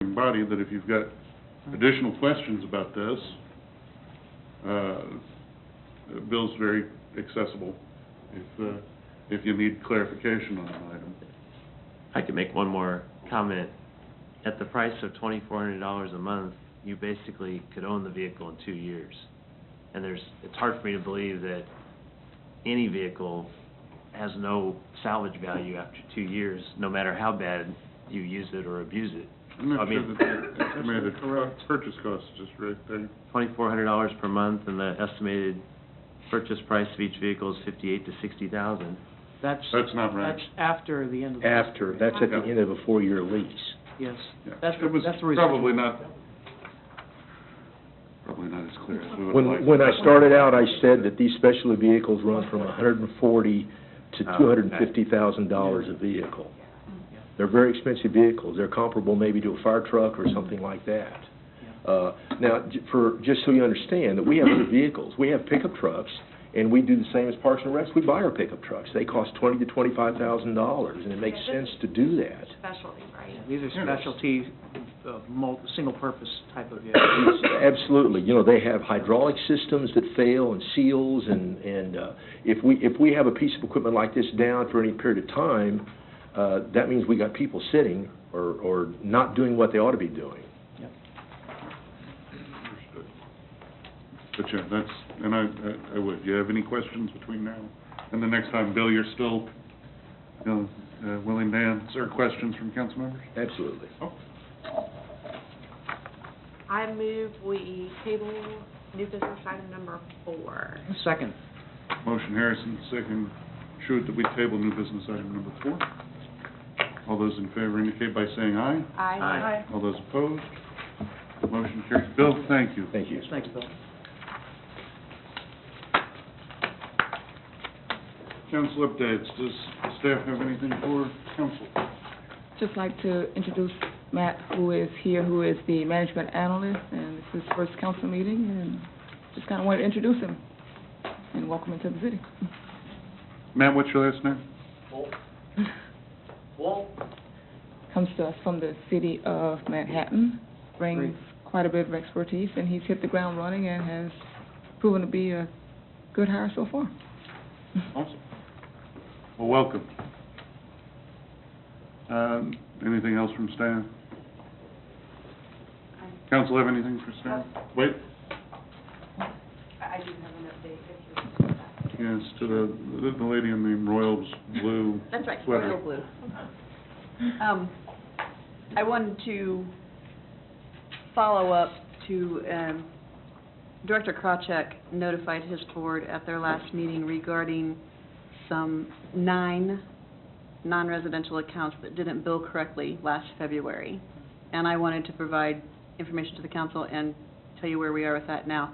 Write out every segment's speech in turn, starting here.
body that if you've got additional questions about this, Bill's very accessible if you need clarification on an item. I could make one more comment. At the price of $2,400 a month, you basically could own the vehicle in 2 years. And it's hard for me to believe that any vehicle has no salvage value after 2 years, no matter how bad you use it or abuse it. I'm not sure that the estimated purchase cost is just right there. $2,400 per month, and the estimated purchase price of each vehicle is $58,000 to $60,000. That's not right. That's after the end of the... After, that's at the end of a 4-year lease. Yes. Yeah. That's It was that's the residual. probably not as clear as we would like. When I started out, I said that these specialty vehicles run from $140,000 to $250,000 a vehicle. They're very expensive vehicles. They're comparable maybe to a fire truck or something like that. Now, just so you understand, that we have other vehicles. We have pickup trucks, and we do the same as Parks and Recs. We buy our pickup trucks. They cost $20,000 to $25,000, and it makes sense to do that. Specialty, right? These are specialty, single-purpose type of vehicles. Absolutely. You know, they have hydraulic systems that fail and seals, and if we have a piece of equipment like this down for any period of time, that means we got people sitting or not doing what they ought to be doing. But yeah, and I would. Do you have any questions between now and the next time? Bill, you're still, willing to answer questions from council members? Absolutely. Oh. I move we table new business item number 4. Second. Motion Harrison, second Schuett, that we table new business item number 4. All those in favor indicate by saying aye. Aye. All those opposed? Motion carries. Bill, thank you. Thank you. Thanks, Bill. Council updates. Does staff have anything for council? Just like to introduce Matt, who is here, who is the management analyst, and this is his first council meeting, and just kind of wanted to introduce him and welcome him to the city. Matt, what's your last name? Comes to us from the city of Manhattan, brings quite a bit of expertise, and he's hit the ground running and has proven to be a good hire so far. Awesome. Well, welcome. Anything else from staff? Council have anything for staff? Wait. I do have an update. Yes, to the lady in the royal blue That's right, sweater. royal blue. I wanted to follow up to, Director Krawcheck notified his board at their last meeting regarding some 9 non-residential accounts that didn't bill correctly last February. And I wanted to provide information to the council and tell you where we are with that now.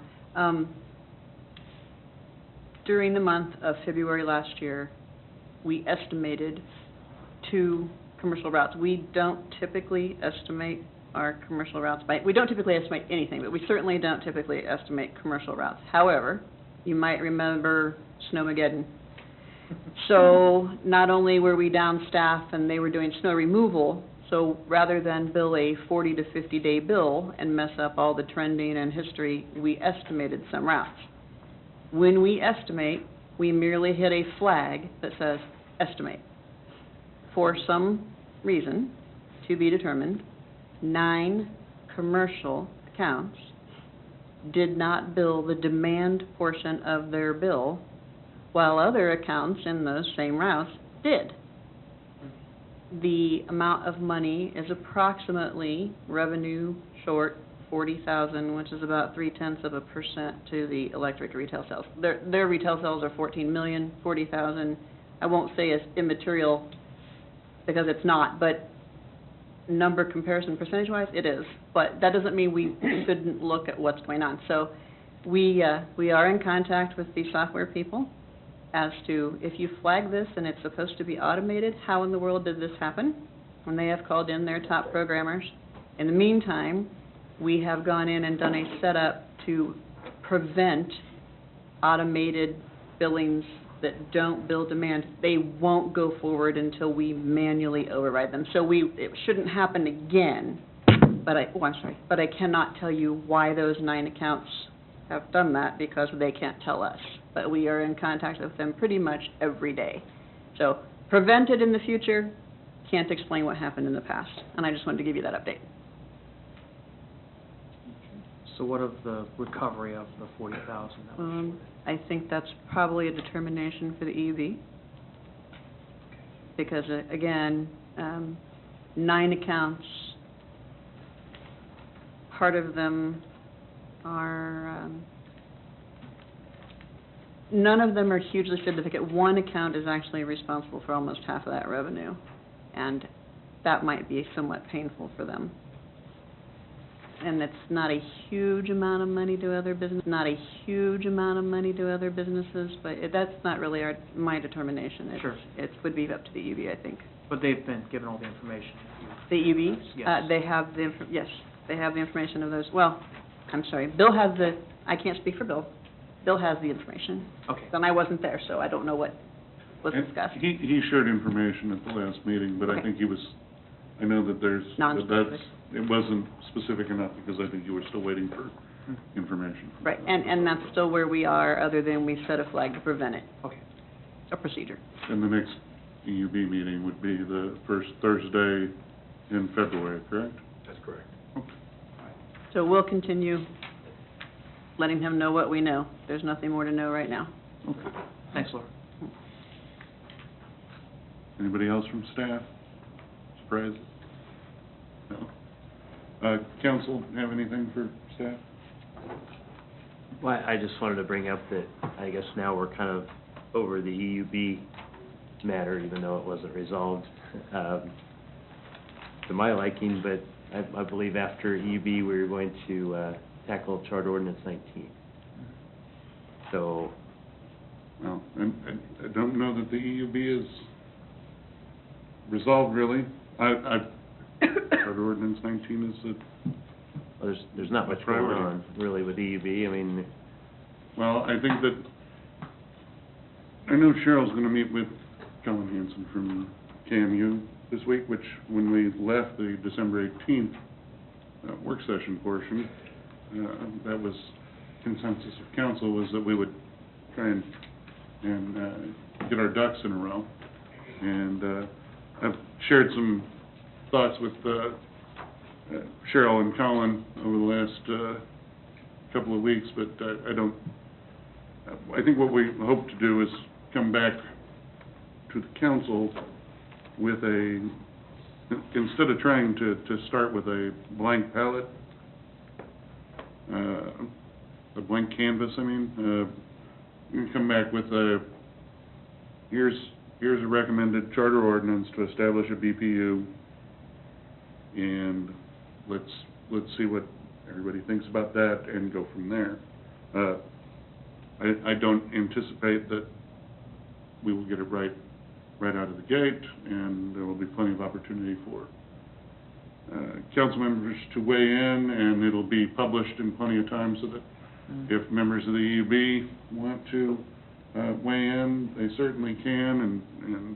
During the month of February last year, we estimated 2 commercial routes. We don't typically estimate our commercial routes we don't typically estimate anything, but we certainly don't typically estimate commercial routes. However, you might remember Snowmageddon. So not only were we down staff and they were doing snow removal, so rather than bill a 40 to 50 day bill and mess up all the trending and history, we estimated some routes. When we estimate, we merely hit a flag that says estimate. For some reason, to be determined, 9 commercial accounts did not bill the demand portion of their bill, while other accounts in those same routes did. The amount of money is approximately revenue short $40,000, which is about 0.3% to the electric retail sales. Their retail sales are $14 million, $40,000. I won't say it's immaterial because it's not, but number comparison percentage-wise, it is. But that doesn't mean we shouldn't look at what's going on. So we are in contact with the software people as to if you flag this and it's supposed to be automated, how in the world did this happen? And they have called in their top programmers. In the meantime, we have gone in and done a setup to prevent automated billings that don't bill demand. They won't go forward until we manually override them. So it shouldn't happen again, but I cannot tell you why those 9 accounts have done that, because they can't tell us. But we are in contact with them pretty much every day. So, prevent it in the future, can't explain what happened in the past, and I just wanted to give you that update. So what of the recovery of the 40,000? I think that's probably a determination for the EUB, because, again, 9 accounts, part of them are, none of them are hugely significant. One account is actually responsible for almost half of that revenue, and that might be somewhat painful for them. And it's not a huge amount of money to other businesses, but that's not really my determination. Sure. It would be up to the EUB, I think. But they've been given all the information. The EUB? Yes. They have yes, they have the information of those. Well, I'm sorry, Bill has I can't speak for Bill. Bill has the information. Okay. And I wasn't there, so I don't know what was And discussed. He shared information at the last meeting, but I Okay. think I know that Non-specific. it wasn't specific enough, because I think you were still waiting for information. Right, and that's still where we are, other than we set a flag to prevent it, Okay. a procedure. And the next EUB meeting would be the first Thursday in February, correct? That's correct. So we'll continue letting him know what we know. There's nothing more to know right now. Okay. Thanks, Laura. Anybody else from staff? Surprises? No? Council, have anything for staff? Well, I just wanted to bring up that I guess now we're kind of over the EUB matter, even though it wasn't resolved to my liking, but I believe after EUB, we were going to tackle Charter Ordinance 19. So, Well, and I don't know that the EUB is resolved, really. Charter Ordinance 19 is well, there's not much going on, really, with EUB. I mean, well, I think that, I know Cheryl's going to meet with Colin Hanson from KMU this week, which, when we left the December 18th work session portion, that was consensus of council, was that we would try and get our ducks in a row. And I've shared some thoughts with Cheryl and Colin over the last couple of weeks, but I think what we hope to do is come back to the council with instead of trying to start with a blank palette, a blank canvas, we can come back with here's a recommended charter ordinance to establish a BPU, and let's see what everybody thinks about that and go from there. I don't anticipate that we will get it right out of the gate, and there will be plenty of opportunity for council members to weigh in, and it'll be published in plenty of time so that if members of the EUB want to weigh in, they certainly can, and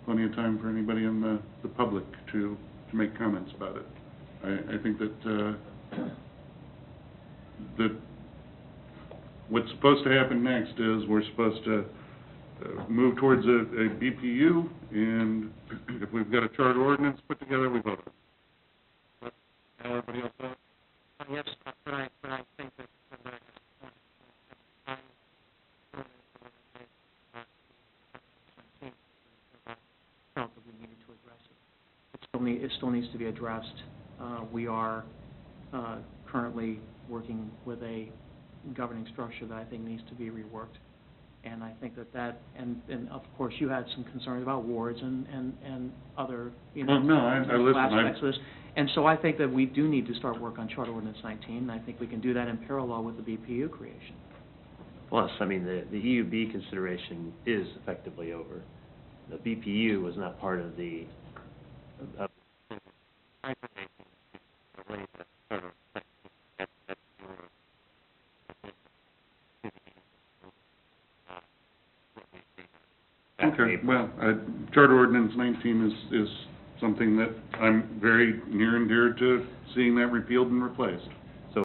plenty of time for anybody in the public to make comments about it. I think that what's supposed to happen next is we're supposed to move towards a BPU, and if we've got a charter ordinance put together, we vote. Everybody else vote? Yes, but I think that felt that we needed to address it. It still needs to be addressed. We are currently working with a governing structure that I think needs to be reworked. And I think and of course, you had some concerns about wards and other, aspects of this. And so I think that we do need to start work on Charter Ordinance 19, and I think we can do that in parallel with the BPU creation. plus, the EUB consideration is effectively over. The BPU was not part of the Okay, well, Charter Ordinance 19 is something that I'm very near and dear to seeing that repealed and replaced.